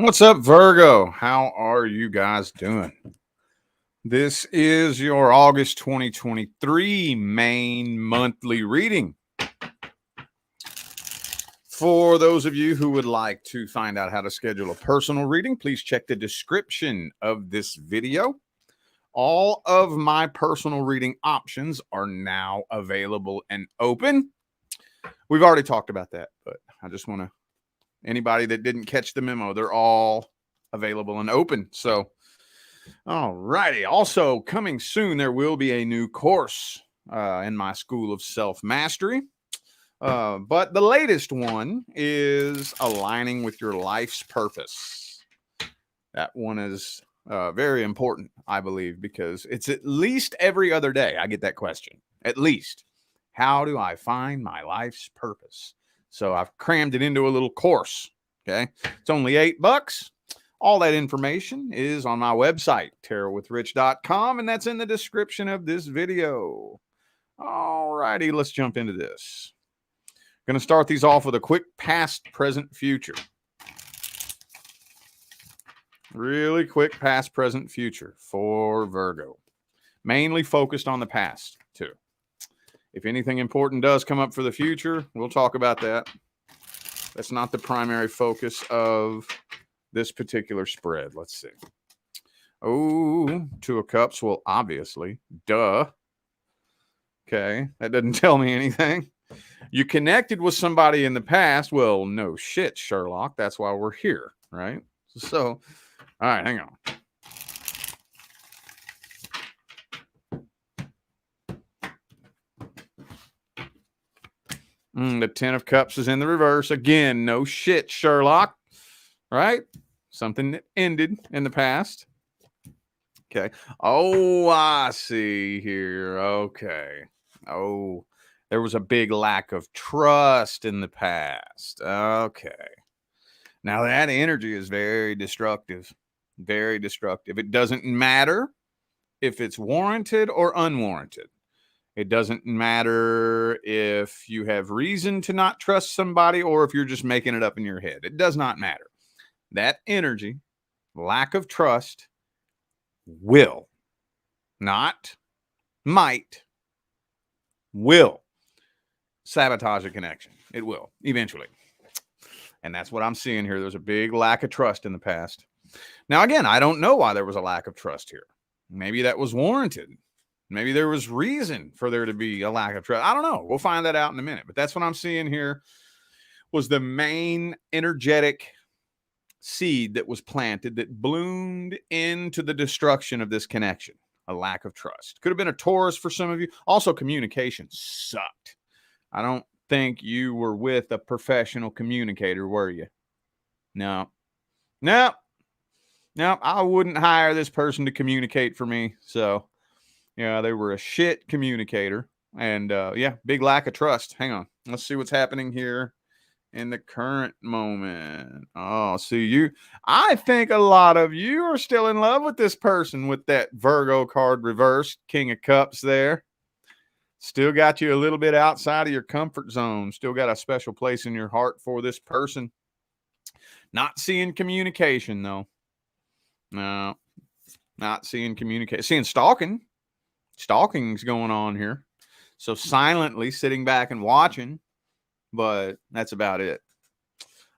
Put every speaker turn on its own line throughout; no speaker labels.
What's up, Virgo? How are you guys doing? This is your August 2023 main monthly reading. For those of you who would like to find out how to schedule a personal reading, please check the description of this video. All of my personal reading options are now available and open. We've already talked about that, but I just want to, anybody that didn't catch the memo, they're all available and open. So, all righty. Also, coming soon, there will be a new course in my School of Self-Mastery. But the latest one is aligning with your life's purpose. That one is very important, I believe, because it's at least every other day I get that question. At least. How do I find my life's purpose? So I've crammed it into a little course. Okay. It's only $8. All that information is on my website, tarotwithrich.com, and that's in the description of this video. All righty, let's jump into this. Going to start these off with a quick past, present, future. Really quick past, present, future for Virgo. Mainly focused on the past, too. If anything important does come up for the future, we'll talk about that. That's not the primary focus of this particular spread. Let's see. Oh, Two of Cups. Well, obviously. Duh. Okay. That doesn't tell me anything. You connected with somebody in the past. Well, no shit, Sherlock. That's why we're here, right? So, all right, hang on. The Ten of Cups is in the reverse. Again, no shit, Sherlock. Right? Something that ended in the past. Okay. Oh, I see here. Okay. Oh, there was a big lack of trust in the past. Okay. Now that energy is very destructive. Very destructive. It doesn't matter if it's warranted or unwarranted. It doesn't matter if you have reason to not trust somebody or if you're just making it up in your head. It does not matter. That energy, lack of trust, will, not might, will sabotage a connection. It will, eventually. And that's what I'm seeing here. There's a big lack of trust in the past. Now, again, I don't know why there was a lack of trust here. Maybe that was warranted. Maybe there was reason for there to be a lack of trust. I don't know. We'll find that out in a minute. But that's what I'm seeing here was the main energetic seed that was planted that bloomed into the destruction of this connection. A lack of trust. Could have been a Taurus for some of you. Also, communication sucked. I don't think you were with a professional communicator, were you? No. No. No, I wouldn't hire this person to communicate for me. So, yeah, they were a shit communicator. And, yeah, big lack of trust. Hang on. Let's see what's happening here in the current moment. Oh, see, I think a lot of you are still in love with this person with that Virgo card reversed, King of Cups there. Still got you a little bit outside of your comfort zone. Still got a special place in your heart for this person. Not seeing communication, though. No, not seeing communication. Seeing stalking. Stalking's going on here. So silently sitting back and watching, but that's about it.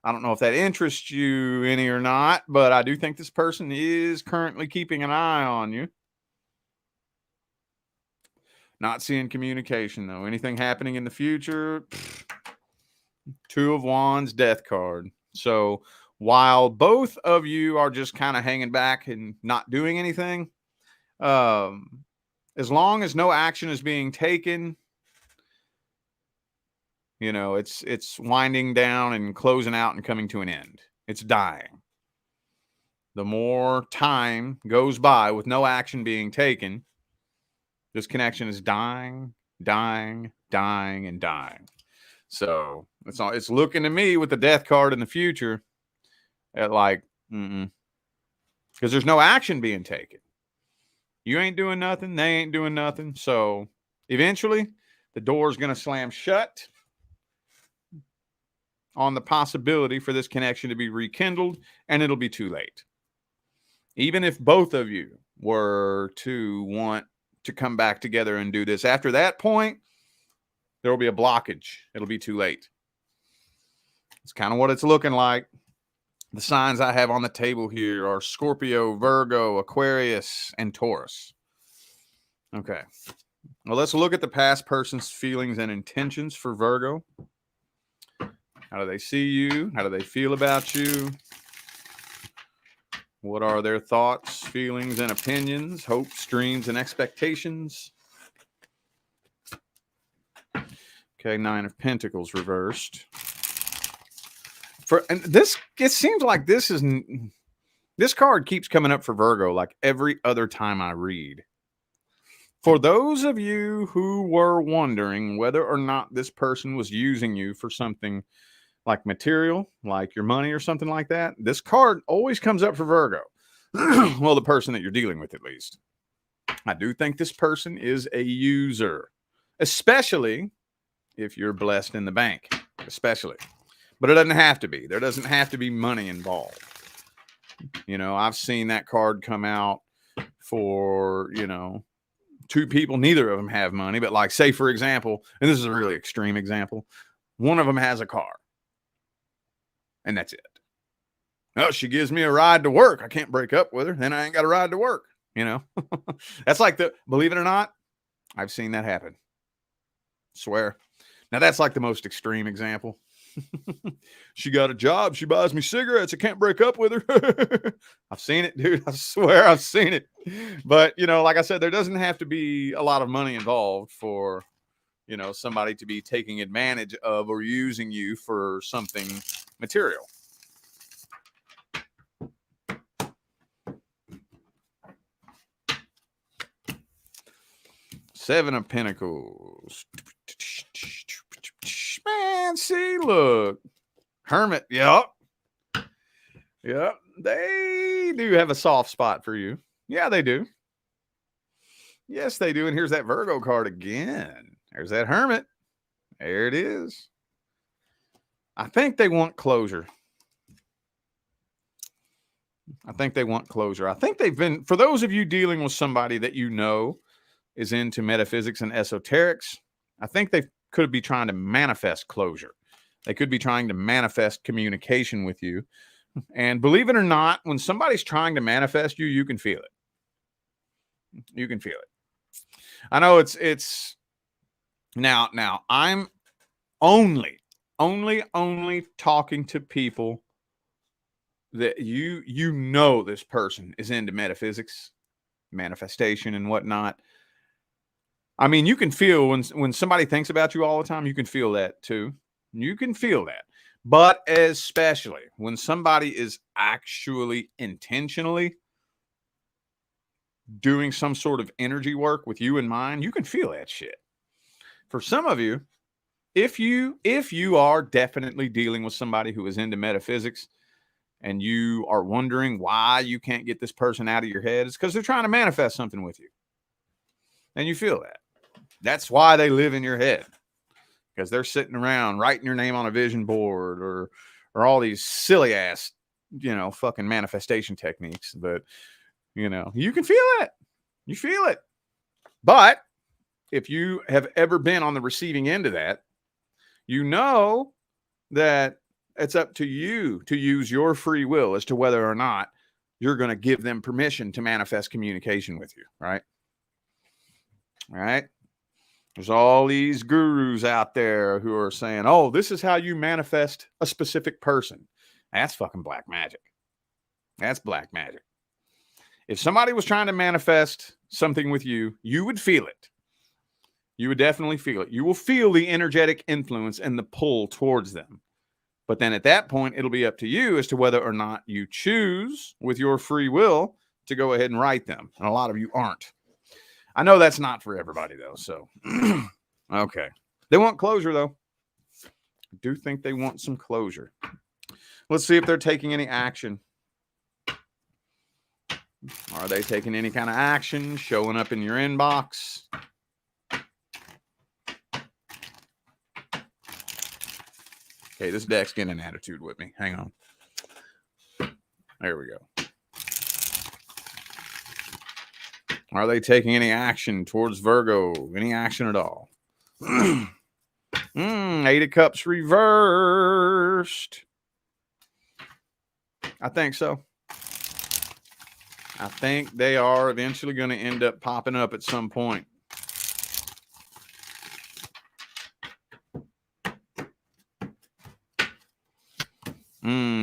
I don't know if that interests you any or not, but I do think this person is currently keeping an eye on you. Not seeing communication, though. Anything happening in the future? Two of Wands, Death card. So while both of you are just kind of hanging back and not doing anything, as long as no action is being taken, you know, it's winding down and closing out and coming to an end. It's dying. The more time goes by with no action being taken, this connection is dying, dying, dying, and dying. So it's looking to me with the Death card in the future at like, because there's no action being taken. You ain't doing nothing. They ain't doing nothing. So eventually the door is going to slam shut on the possibility for this connection to be rekindled, and it'll be too late. Even if both of you were to want to come back together and do this, after that point, there will be a blockage. It'll be too late. It's kind of what it's looking like. The signs I have on the table here are Scorpio, Virgo, Aquarius, and Taurus. Okay. Well, let's look at the past person's feelings and intentions for Virgo. How do they see you? How do they feel about you? What are their thoughts, feelings, and opinions, hopes, dreams, and expectations? Okay, Nine of Pentacles reversed. And this, it seems like this card keeps coming up for Virgo like every other time I read. For those of you who were wondering whether or not this person was using you for something like material, like your money or something like that, this card always comes up for Virgo. Well, the person that you're dealing with, at least. I do think this person is a user, especially if you're blessed in the bank, especially. But it doesn't have to be. There doesn't have to be money involved. You know, I've seen that card come out for, you know, two people. Neither of them have money. But like, say, for example, and this is a really extreme example, one of them has a car. And that's it. Oh, she gives me a ride to work. I can't break up with her. Then I ain't got a ride to work. You know, that's like believe it or not, I've seen that happen. Swear. Now that's like the most extreme example. She got a job. She buys me cigarettes. I can't break up with her. I've seen it, dude. I swear I've seen it. But, you know, like I said, there doesn't have to be a lot of money involved for, you know, somebody to be taking advantage of or using you for something material. Seven of Pentacles. Man, see, look. Hermit, yep. Yep, they do have a soft spot for you. Yeah, they do. Yes, they do. And here's that Virgo card again. There's that Hermit. There it is. I think they want closure. I think they want closure. I think they've been, for those of you dealing with somebody that you know is into metaphysics and esoterics, I think they could be trying to manifest closure. They could be trying to manifest communication with you. And believe it or not, when somebody's trying to manifest you, you can feel it. You can feel it. I know it's now I'm only talking to people that you know this person is into metaphysics, manifestation, and whatnot. I mean, you can feel when somebody thinks about you all the time, you can feel that too. You can feel that. But especially when somebody is actually intentionally doing some sort of energy work with you in mind, you can feel that shit. For some of you, if you are definitely dealing with somebody who is into metaphysics and you are wondering why you can't get this person out of your head, it's because they're trying to manifest something with you. And you feel that. That's why they live in your head. Because they're sitting around writing your name on a vision board or all these silly ass, you know, fucking manifestation techniques. But, you know, you can feel it. You feel it. But if you have ever been on the receiving end of that, you know that it's up to you to use your free will as to whether or not you're going to give them permission to manifest communication with you, right? All right. There's all these gurus out there who are saying, oh, this is how you manifest a specific person. That's fucking black magic. That's black magic. If somebody was trying to manifest something with you, you would feel it. You would definitely feel it. You will feel the energetic influence and the pull towards them. But then at that point, it'll be up to you as to whether or not you choose with your free will to go ahead and write them. And a lot of you aren't. I know that's not for everybody, though. So, okay. They want closure, though. I do think they want some closure. Let's see if they're taking any action. Are they taking any kind of action? Showing up in your inbox? Okay, this deck's getting an attitude with me. Hang on. There we go. Are they taking any action towards Virgo? Any action at all? Eight of Cups reversed. I think so. I think they are eventually going to end up popping up at some point.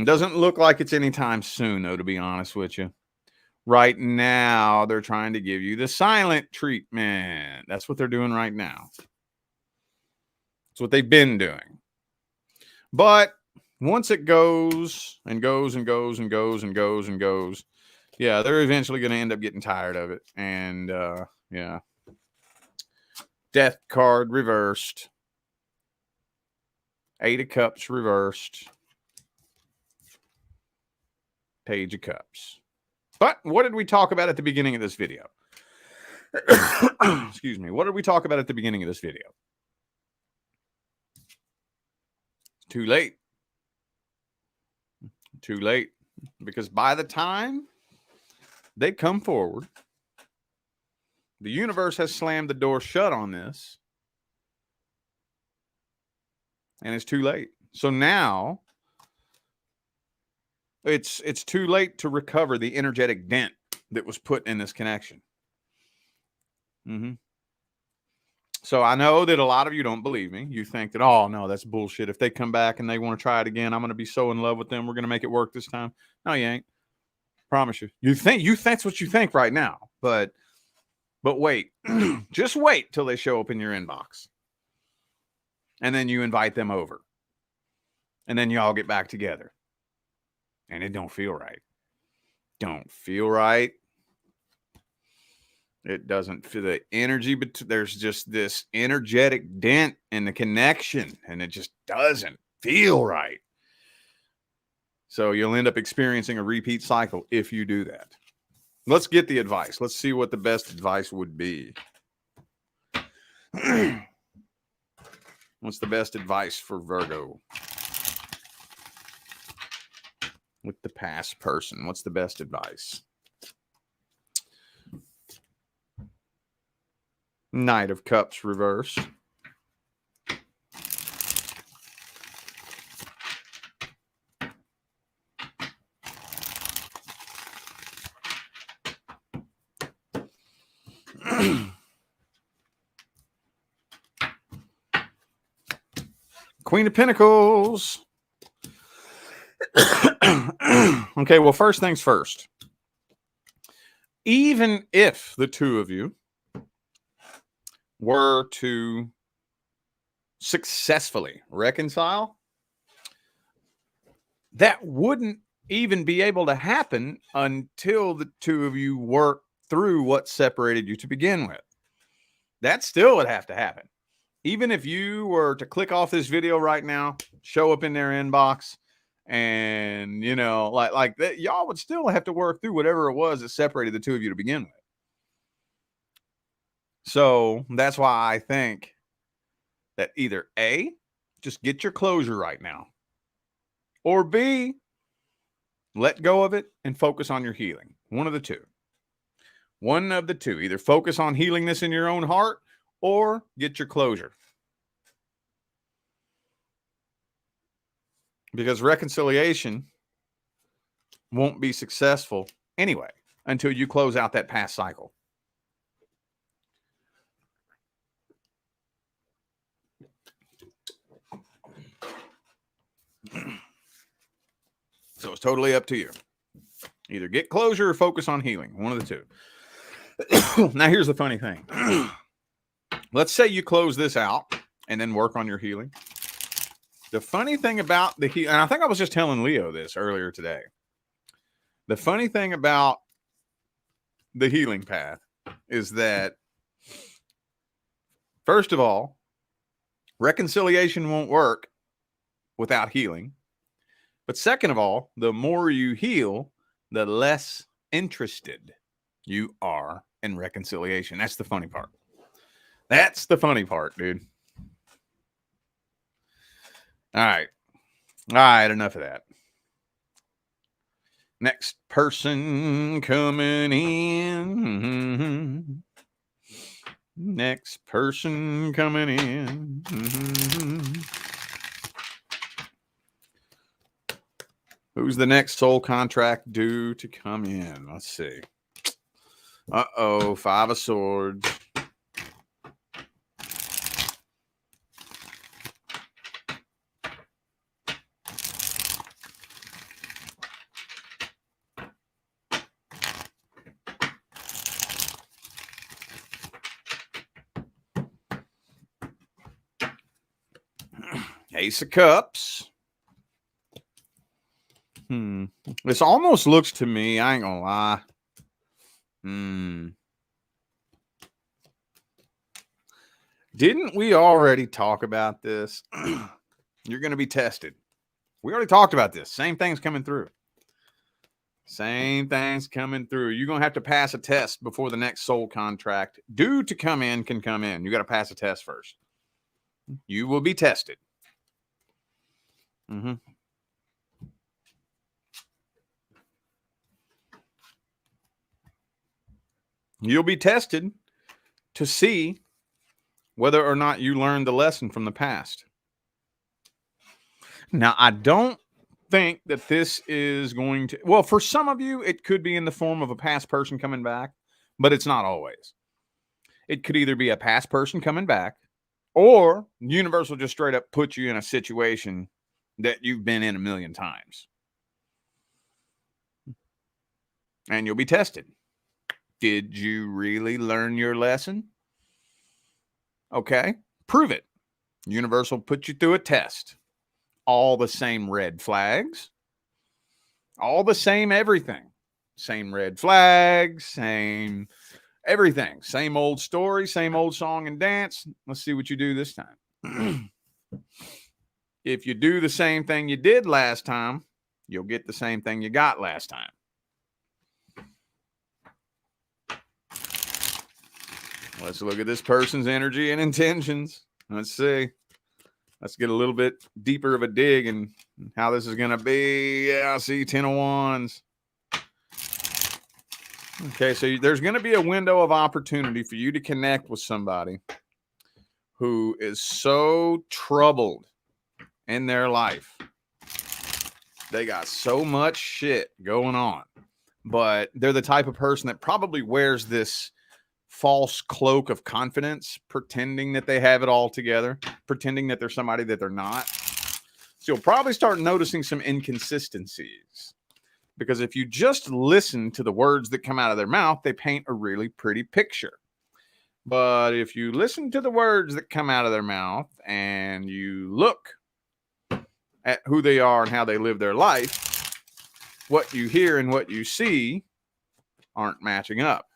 Doesn't look like it's anytime soon, though, to be honest with you. Right now, they're trying to give you the silent treatment. That's what they're doing right now. That's what they've been doing. But once it goes and goes and goes and goes and goes and goes, yeah, they're eventually going to end up getting tired of it. And, yeah. Death card reversed. Eight of Cups reversed. Page of Cups. But what did we talk about at the beginning of this video? Excuse me. What did we talk about at the beginning of this video? It's too late. Too late. Because by the time they come forward, the universe has slammed the door shut on this. And it's too late. So now it's too late to recover the energetic dent that was put in this connection. So I know that a lot of you don't believe me. You think that, oh, no, that's bullshit. If they come back and they want to try it again, I'm going to be so in love with them. We're going to make it work this time. No, you ain't. Promise you. You think that's what you think right now. But wait. Just wait till they show up in your inbox. And then you invite them over. And then y'all get back together. And it don't feel right. Don't feel right. It doesn't feel the energy, but there's just this energetic dent in the connection, and it just doesn't feel right. So you'll end up experiencing a repeat cycle if you do that. Let's get the advice. Let's see what the best advice would be. What's the best advice for Virgo? With the past person, what's the best advice? Knight of Cups reverse. Queen of Pentacles. Okay, well, first things first. Even if the two of you were to successfully reconcile, that wouldn't even be able to happen until the two of you work through what separated you to begin with. That still would have to happen. Even if you were to click off this video right now, show up in their inbox, and, you know, like that, y'all would still have to work through whatever it was that separated the two of you to begin with. So that's why I think that either A, just get your closure right now, or B, let go of it and focus on your healing. One of the two. One of the two. Either focus on healing this in your own heart or get your closure. Because reconciliation won't be successful anyway until you close out that past cycle. So it's totally up to you. Either get closure or focus on healing. One of the two. Now, here's the funny thing. Let's say you close this out and then work on your healing. The funny thing about the healing, and I think I was just telling Leo this earlier today. The funny thing about the healing path is that, first of all, reconciliation won't work without healing. But second of all, the more you heal, the less interested you are in reconciliation. That's the funny part. That's the funny part, dude. All right. All right, enough of that. Next person coming in. Next person coming in. Who's the next soul contract due to come in? Let's see. Uh-oh, 5 of Swords. Ace of Cups. This almost looks to me, I ain't gonna lie. Didn't we already talk about this? You're going to be tested. We already talked about this. Same thing's coming through. Same thing's coming through. You're going to have to pass a test before the next soul contract due to come in can come in. You got to pass a test first. You will be tested. You'll be tested to see whether or not you learned the lesson from the past. Now, I don't think that this is going to, well, for some of you, it could be in the form of a past person coming back, but it's not always. It could either be a past person coming back, or the universe will just straight up put you in a situation that you've been in a million times. And you'll be tested. Did you really learn your lesson? Okay, prove it. Universe will put you through a test. All the same red flags. All the same everything. Same red flags, same everything. Same old story, same old song and dance. Let's see what you do this time. If you do the same thing you did last time, you'll get the same thing you got last time. Let's look at this person's energy and intentions. Let's see. Let's get a little bit deeper of a dig and how this is going to be. Yeah, I see 10 of Wands. Okay, so there's going to be a window of opportunity for you to connect with somebody who is so troubled in their life. They got so much shit going on, but they're the type of person that probably wears this false cloak of confidence, pretending that they have it all together, pretending that they're somebody that they're not. So you'll probably start noticing some inconsistencies, because if you just listen to the words that come out of their mouth, they paint a really pretty picture. But if you listen to the words that come out of their mouth and you look at who they are and how they live their life, what you hear and what you see aren't matching up.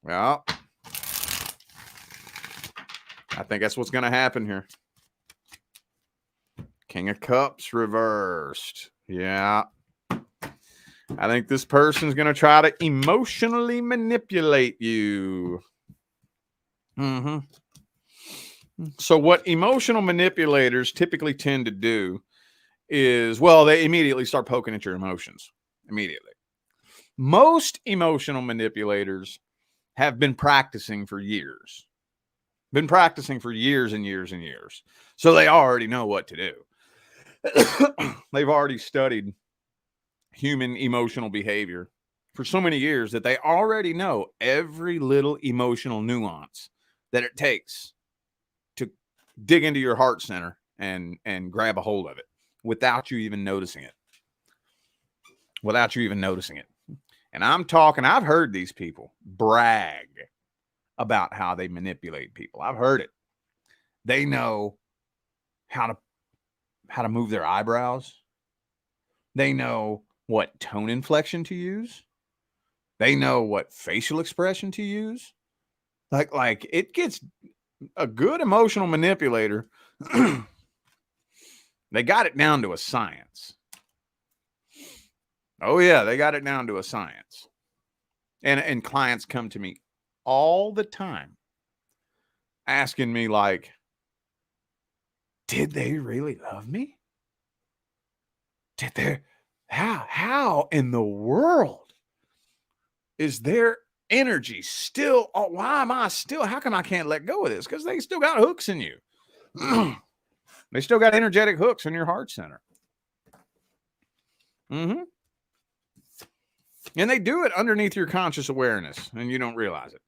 Well, I think that's what's going to happen here. King of Cups reversed. Yeah. I think this person's going to try to emotionally manipulate you. So what emotional manipulators typically tend to do is, well, they immediately start poking at your emotions. Immediately. Most emotional manipulators have been practicing for years. Been practicing for years and years and years. So they already know what to do. They've already studied human emotional behavior for so many years that they already know every little emotional nuance that it takes to dig into your heart center and grab a hold of it without you even noticing it. Without you even noticing it. And I'm talking, I've heard these people brag about how they manipulate people. I've heard it. They know how to move their eyebrows. They know what tone inflection to use. They know what facial expression to use. Like it gets a good emotional manipulator. They got it down to a science. Oh yeah, they got it down to a science. And clients come to me all the time asking me, like, did they really love me? how in the world is their energy still? Oh, why am I still? How come I can't let go of this? Because they still got hooks in you. They still got energetic hooks in your heart center. Mm-hmm. And they do it underneath your conscious awareness, and you don't realize it.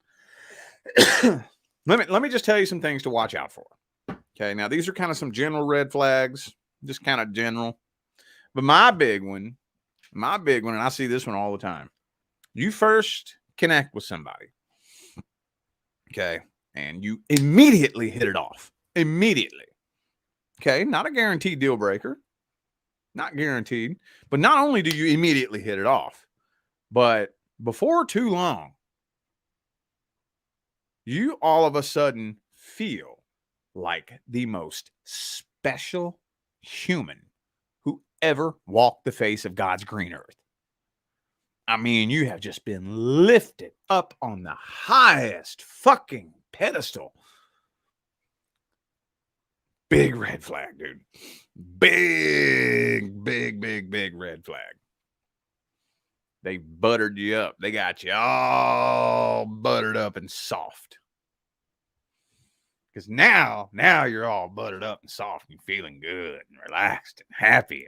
let me just tell you some things to watch out for. Okay, now these are kind of some general red flags, just kind of general. But my big one, and I see this one all the time. You first connect with somebody, okay, and you immediately hit it off. Immediately. Okay, not a guaranteed deal breaker. Not guaranteed. But not only do you immediately hit it off, but before too long, you all of a sudden feel like the most special human who ever walked the face of God's green earth. I mean, you have just been lifted up on the highest fucking pedestal. Big red flag, dude. Big red flag. They buttered you up. They got you all buttered up and soft. Because now you're all buttered up and soft and you're feeling good and relaxed and happy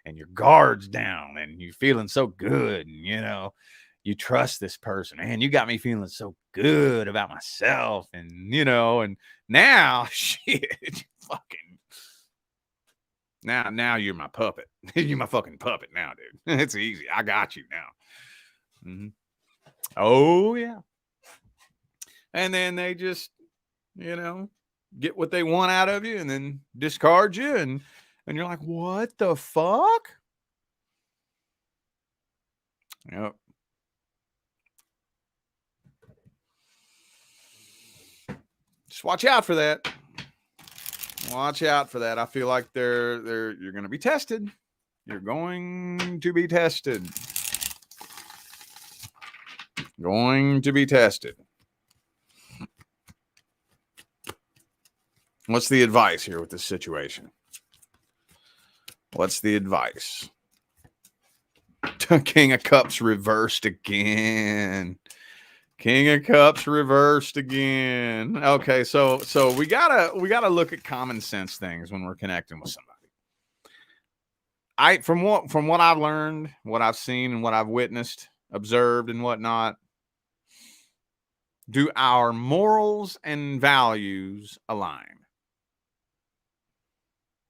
and your guard's down and you're feeling so good. And, you know, you trust this person. Man, you got me feeling so good about myself. And, you know, and now, shit, fucking. Now you're my puppet. You're my fucking puppet now, dude. It's easy. I got you now. Mm-hmm. Oh, yeah. And then they just, you know, get what they want out of you and then discard you. And you're like, what the fuck? Yep. Just watch out for that. Watch out for that. I feel like you're going to be tested. You're going to be tested. Going to be tested. What's the advice here with this situation? What's the advice? King of Cups reversed again. King of Cups reversed again. Okay, so we gotta look at common sense things when we're connecting with somebody. From what I've learned, what I've seen, and what I've witnessed, observed, and whatnot, do our morals and values align?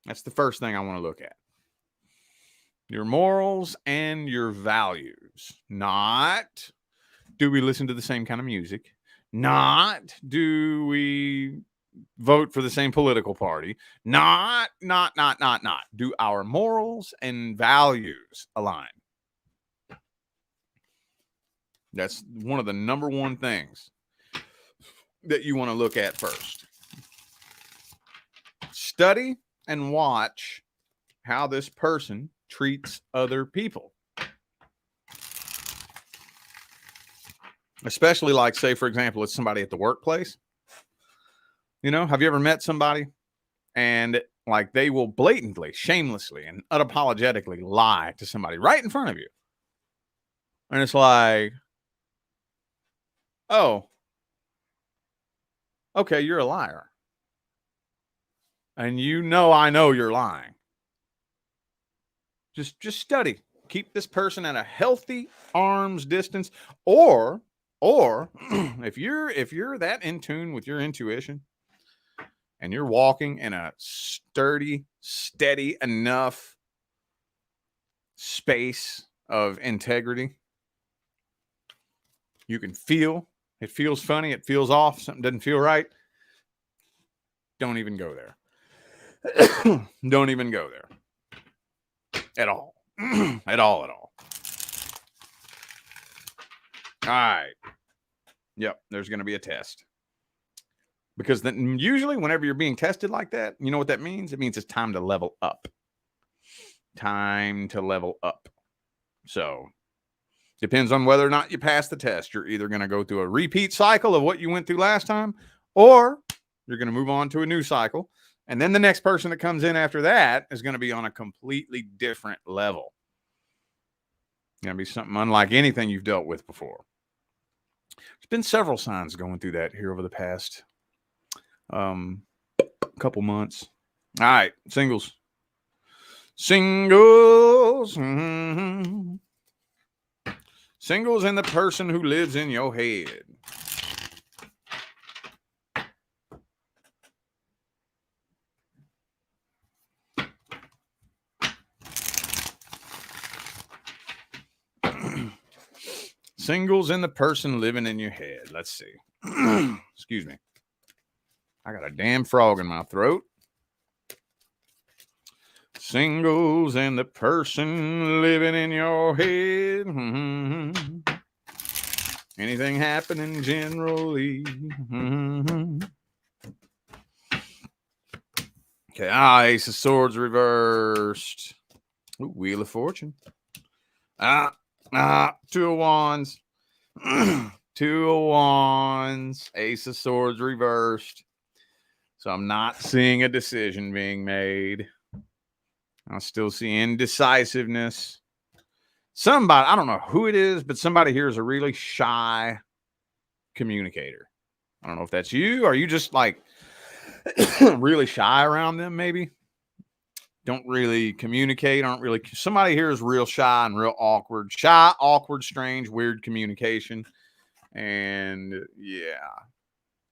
That's the first thing I want to look at. Your morals and your values. Not do we listen to the same kind of music? Not do we vote for the same political party? Not. Do our morals and values align? That's one of the number one things that you want to look at first. Study and watch how this person treats other people. Especially like, say, for example, it's somebody at the workplace. You know, have you ever met somebody and like they will blatantly, shamelessly, and unapologetically lie to somebody right in front of you? And it's like, oh, okay, you're a liar. And you know I know you're lying. Just study. Keep this person at a healthy arm's distance. Or if you're that in tune with your intuition and you're walking in a sturdy, steady enough space of integrity, you can feel it feels funny, it feels off, something doesn't feel right. Don't even go there. Don't even go there. At all. At all. All right. Yep, there's going to be a test. Because then usually whenever you're being tested like that, you know what that means? It means it's time to level up. Time to level up. So, depends on whether or not you pass the test. You're either going to go through a repeat cycle of what you went through last time, or you're going to move on to a new cycle And then the next person that comes in after that is going to be on a completely different level. Going to be something unlike anything you've dealt with before. There's been several signs going through that here over the past couple months. All right, singles. Singles. Mm-hmm. Singles and the person who lives in your head. Singles and the person living in your head. Let's see. Excuse me. I got a damn frog in my throat. Singles and the person living in your head. Mm-hmm. Anything happening generally. Mm-hmm. Okay. Ace of Swords reversed. Ooh, Wheel of Fortune. Two of Wands. Two of Wands. Ace of Swords reversed. So I'm not seeing a decision being made. I still see indecisiveness. Somebody, I don't know who it is, but somebody here is a really shy communicator. I don't know if that's you. Are you just like really shy around them, maybe? Don't really communicate, aren't really. Somebody here is real shy and real awkward. Shy, awkward, strange, weird communication. And yeah,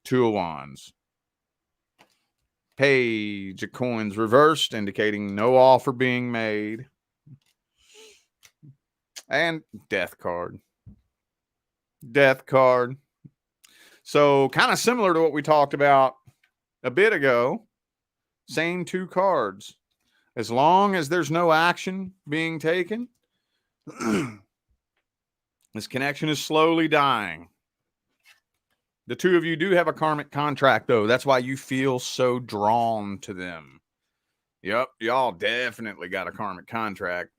Two of Wands. Page of Coins reversed, indicating no offer being made. And Death card. Death card. So kind of similar to what we talked about a bit ago. Same two cards. As long as there's no action being taken, this connection is slowly dying. The two of you do have a karmic contract, though. That's why you feel so drawn to them. Yep, y'all definitely got a karmic contract.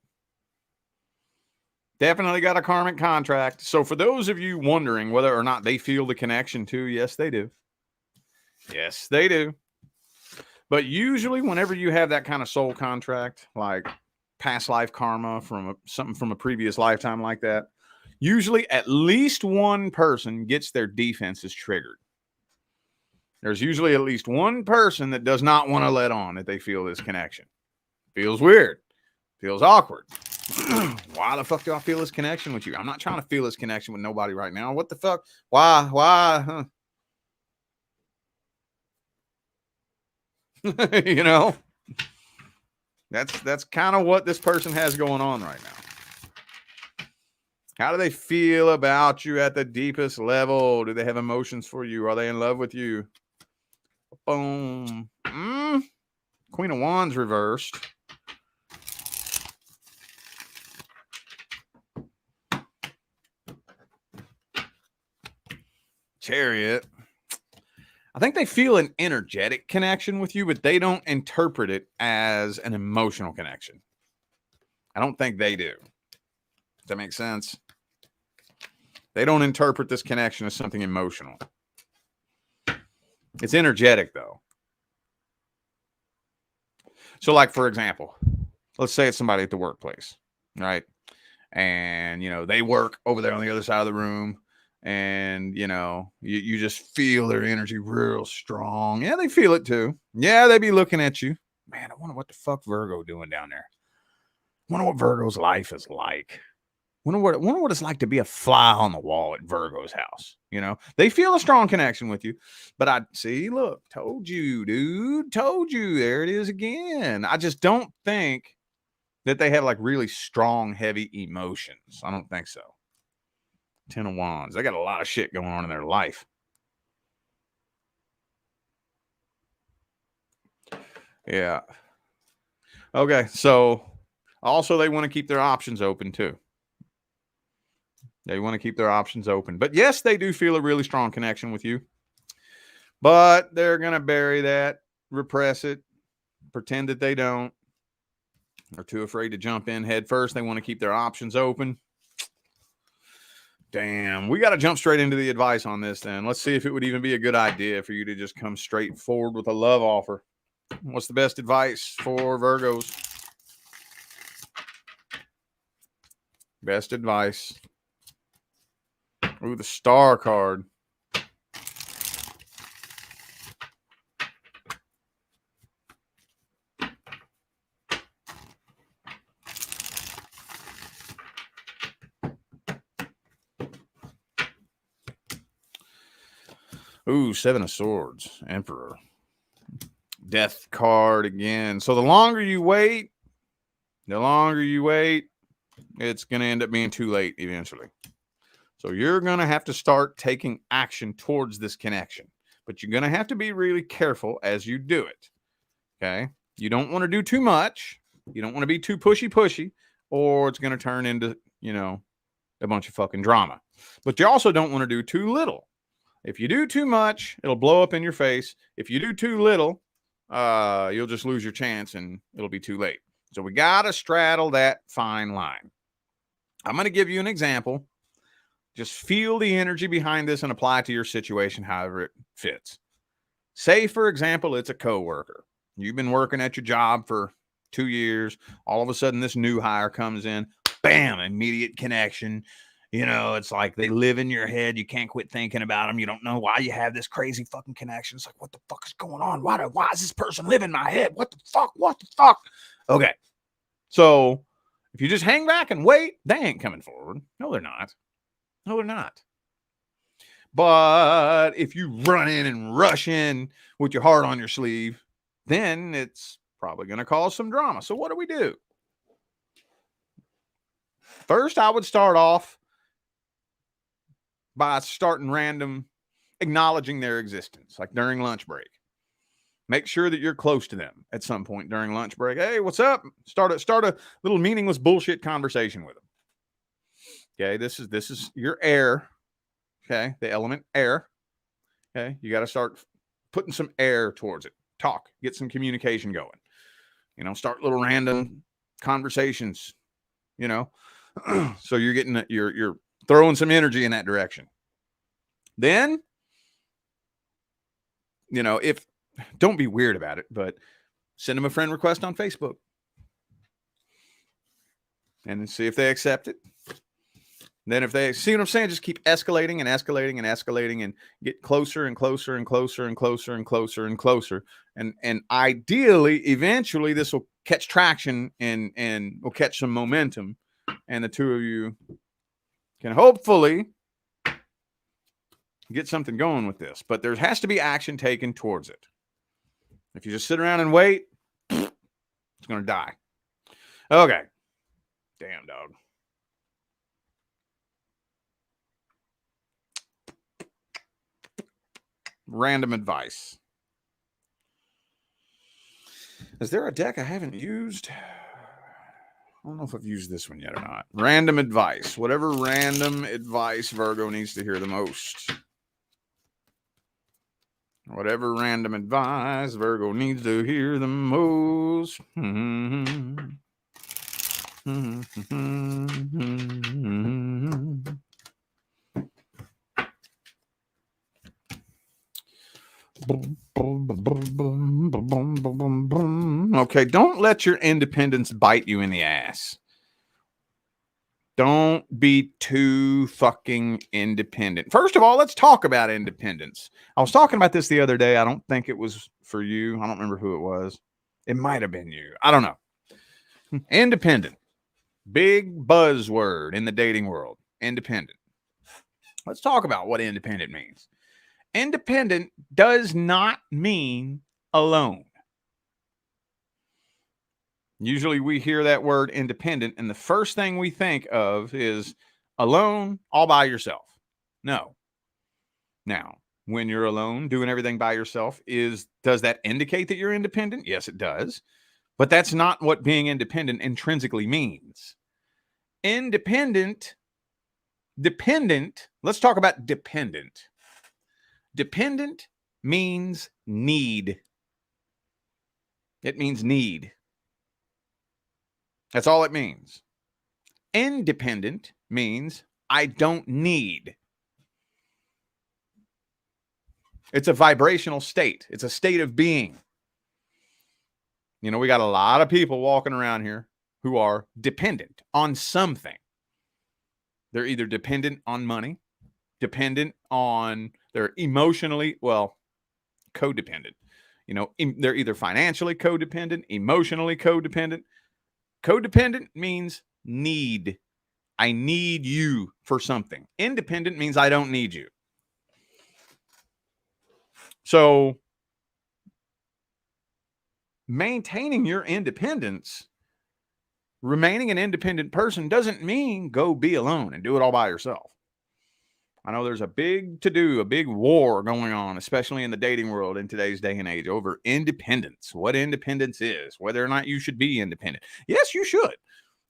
Definitely got a karmic contract. So for those of you wondering whether or not they feel the connection too, yes, they do. Yes, they do. But usually whenever you have that kind of soul contract, like past life karma from something from a previous lifetime like that, usually at least one person gets their defenses triggered. There's usually at least one person that does not want to let on that they feel this connection. Feels weird. Feels awkward. Why the fuck do I feel this connection with you? I'm not trying to feel this connection with nobody right now. What the fuck? Why? Huh? You know, that's kind of what this person has going on right now. How do they feel about you at the deepest level? Do they have emotions for you? Are they in love with you? Boom. Queen of Wands reversed. Chariot. I think they feel an energetic connection with you, but they don't interpret it as an emotional connection. I don't think they do. Does that make sense? They don't interpret this connection as something emotional. It's energetic, though. So, like, for example, let's say it's somebody at the workplace, right? And, you know, they work over there on the other side of the room. And, you know, you just feel their energy real strong. Yeah, they feel it too. Yeah, they be looking at you. Man, I wonder what the fuck Virgo doing down there. Wonder what Virgo's life is like. Wonder what it's like to be a fly on the wall at Virgo's house. You know, they feel a strong connection with you. But I see, look, told you, dude. Told you. There it is again. I just don't think that they have like really strong, heavy emotions. I don't think so. 10 of Wands. They got a lot of shit going on in their life. Yeah. Okay. So also they want to keep their options open too. They want to keep their options open. But yes, they do feel a really strong connection with you. But they're going to bury that, repress it, pretend that they don't. They're too afraid to jump in head first. They want to keep their options open. Damn, we got to jump straight into the advice on this then. Let's see if it would even be a good idea for you to just come straight forward with a love offer. What's the best advice for Virgos? Best advice. Ooh, the Star card. Ooh, Seven of Swords. Emperor. Death card again. So the longer you wait, it's going to end up being too late eventually. So you're going to have to start taking action towards this connection. But you're going to have to be really careful as you do it. Okay? You don't want to do too much. You don't want to be too pushy, or it's going to turn into, a bunch of fucking drama. But you also don't want to do too little. If you do too much, it'll blow up in your face. If you do too little, you'll just lose your chance and it'll be too late. So we got to straddle that fine line. I'm going to give you an example. Just feel the energy behind this and apply it to your situation however it fits. Say, for example, it's a coworker. You've been working at your job for 2 years. All of a sudden, this new hire comes in. Bam, immediate connection. It's like they live in your head. You can't quit thinking about them. You don't know why you have this crazy fucking connection. It's like, what the fuck is going on? Why does this person live in my head? What the fuck? Okay. So if you just hang back and wait, they ain't coming forward. No, they're not. But if you run in and rush in with your heart on your sleeve, then it's probably going to cause some drama. So what do we do? First, I would start off by starting random, acknowledging their existence, like during lunch break. Make sure that you're close to them at some point during lunch break. Hey, what's up? Start a little meaningless bullshit conversation with them. Okay, this is your air. Okay, the element air. Okay, you got to start putting some air towards it. Talk, get some communication going. Start little random conversations. So you're getting you're throwing some energy in that direction. Then, if don't be weird about it, but send them a friend request on Facebook and see if they accept it. Then if they see what I'm saying, just keep escalating and get closer and closer and closer and closer and closer and closer. And ideally, eventually this will catch traction and will catch some momentum. And the two of you can hopefully get something going with this. But there has to be action taken towards it. If you just sit around and wait, it's going to die. Okay. Damn, dog. Random advice. Is there a deck I haven't used? I don't know if I've used this one yet or not. Random advice. Whatever random advice Virgo needs to hear the most. Whatever random advice Virgo needs to hear the most. Okay, don't let your independence bite you in the ass. Don't be too fucking independent. First of all, let's talk about independence. I was talking about this the other day. I don't think it was for you. I don't remember who it was. It might have been you. I don't know. Independent. Big buzzword in the dating world. Independent. Let's talk about what independent means. Independent does not mean alone. Usually we hear that word independent, and the first thing we think of is alone, all by yourself. No. Now, when you're alone, doing everything by yourself, does that indicate that you're independent? Yes, it does. But that's not what being independent intrinsically means. Dependent, let's talk about dependent. Dependent means need. It means need. That's all it means. Independent means I don't need. It's a vibrational state. It's a state of being. You know, we got a lot of people walking around here who are dependent on something. They're either dependent on money, dependent on, they're emotionally, well, codependent. You know, they're either financially codependent, emotionally codependent. Codependent means need. I need you for something. Independent means I don't need you. So maintaining your independence, remaining an independent person, doesn't mean go be alone and do it all by yourself. I know there's a big to-do, a big war going on, especially in the dating world in today's day and age, over independence, what independence is, whether or not you should be independent. Yes, you should.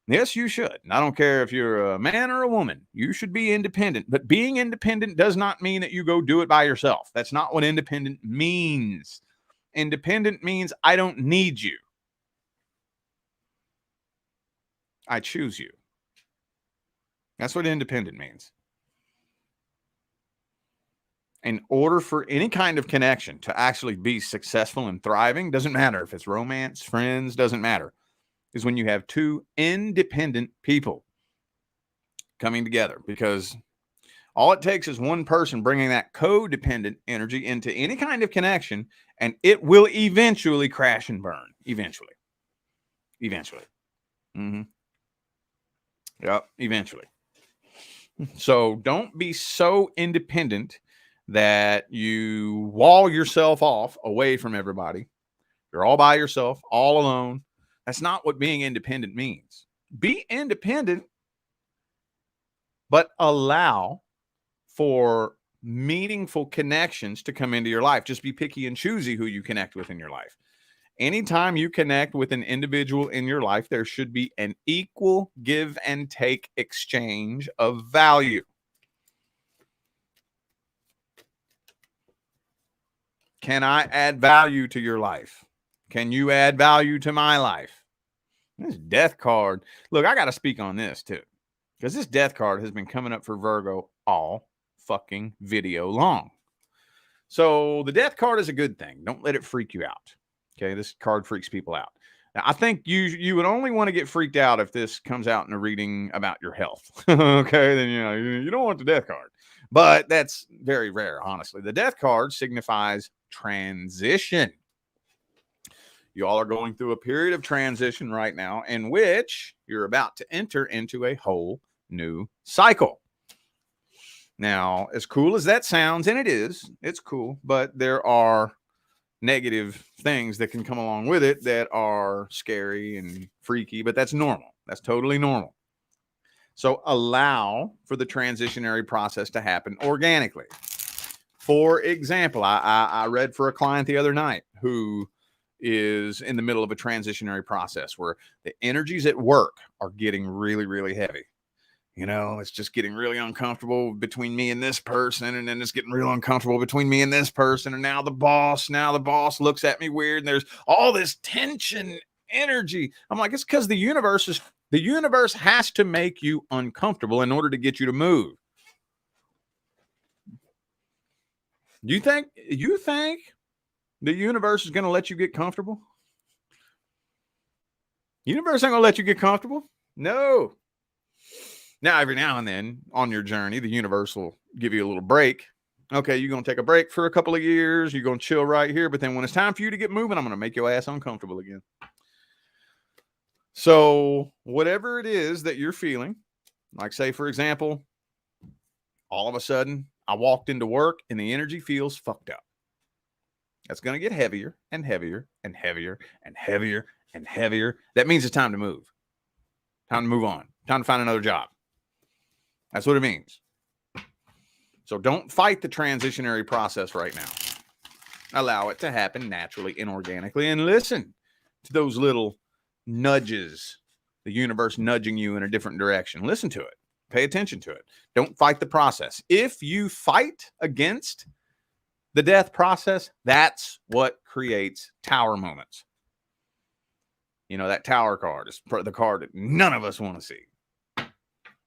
Yes, you should. And I don't care if you're a man or a woman, you should be independent. But being independent does not mean that you go do it by yourself. That's not what independent means. Independent means I don't need you. I choose you. That's what independent means. In order for any kind of connection to actually be successful and thriving, doesn't matter if it's romance, friends, doesn't matter, is when you have two independent people coming together, because all it takes is one person bringing that codependent energy into any kind of connection, and it will eventually crash and burn. Eventually. Mm-hmm. Yep, eventually. So don't be so independent that you wall yourself off away from everybody. You're all by yourself, all alone. That's not what being independent means. Be independent, but allow for meaningful connections to come into your life. Just be picky and choosy who you connect with in your life. Anytime you connect with an individual in your life, there should be an equal give and take exchange of value. Can I add value to your life? Can you add value to my life? This death card. Look, I got to speak on this too, because this death card has been coming up for Virgo all fucking video long. So the death card is a good thing. Don't let it freak you out. Okay, this card freaks people out. Now, I think you would only want to get freaked out if this comes out in a reading about your health. Okay, then you don't want the death card. But that's very rare, honestly. The death card signifies transition. You all are going through a period of transition right now in which you're about to enter into a whole new cycle. Now, as cool as that sounds, and it's cool, but there are negative things that can come along with it that are scary and freaky, but that's normal. That's totally normal. So allow for the transitionary process to happen organically. For example, I read for a client the other night who is in the middle of a transitionary process where the energies at work are getting really, really heavy. You know, it's just getting really uncomfortable between me and this person. And then it's getting real uncomfortable between me and this person. And now the boss looks at me weird. And there's all this tension, energy. I'm like, it's because the universe has to make you uncomfortable in order to get you to move. You think the universe is going to let you get comfortable? Universe ain't going to let you get comfortable. No. Now, every now and then on your journey, the universe will give you a little break. Okay, you're going to take a break for a couple of years. You're going to chill right here. But then when it's time for you to get moving, I'm going to make your ass uncomfortable again. So whatever it is that you're feeling, like say, for example, all of a sudden I walked into work and the energy feels fucked up. That's going to get heavier and heavier and heavier and heavier and heavier. That means it's time to move. Time to move on. Time to find another job. That's what it means. So don't fight the transitionary process right now. Allow it to happen naturally and organically, and listen to those little nudges, the universe nudging you in a different direction. Listen to it. Pay attention to it. Don't fight the process. If you fight against the death process, that's what creates tower moments. You know, that tower card is the card that none of us want to see.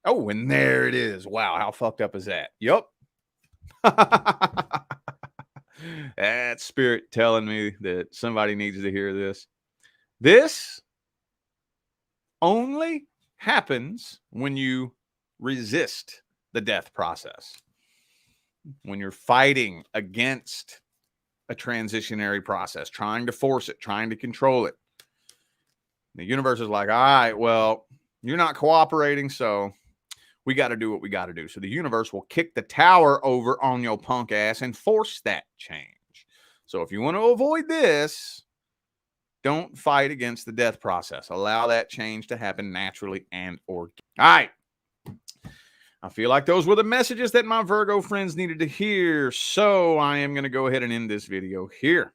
Oh, and there it is. Wow, how fucked up is that? Yup. That's spirit telling me that somebody needs to hear this. This only happens when you resist the death process, when you're fighting against a transitionary process, trying to force it, trying to control it. The universe is like, all right, well, you're not cooperating, so we got to do what we got to do. So the universe will kick the tower over on your punk ass and force that change. So if you want to avoid this, don't fight against the death process. Allow that change to happen naturally and organically. All right. I feel like those were the messages that my Virgo friends needed to hear. So I am going to go ahead and end this video here.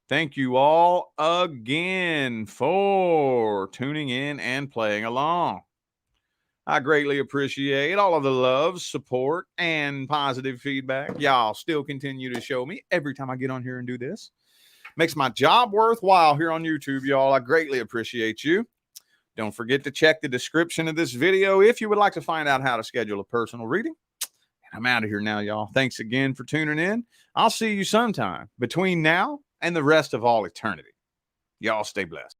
Thank you all again for tuning in and playing along. I greatly appreciate all of the love, support, and positive feedback y'all still continue to show me every time I get on here and do this. Makes my job worthwhile here on YouTube, y'all. I greatly appreciate you. Don't forget to check the description of this video if you would like to find out how to schedule a personal reading. And I'm out of here now, y'all. Thanks again for tuning in. I'll see you sometime between now and the rest of all eternity. Y'all stay blessed.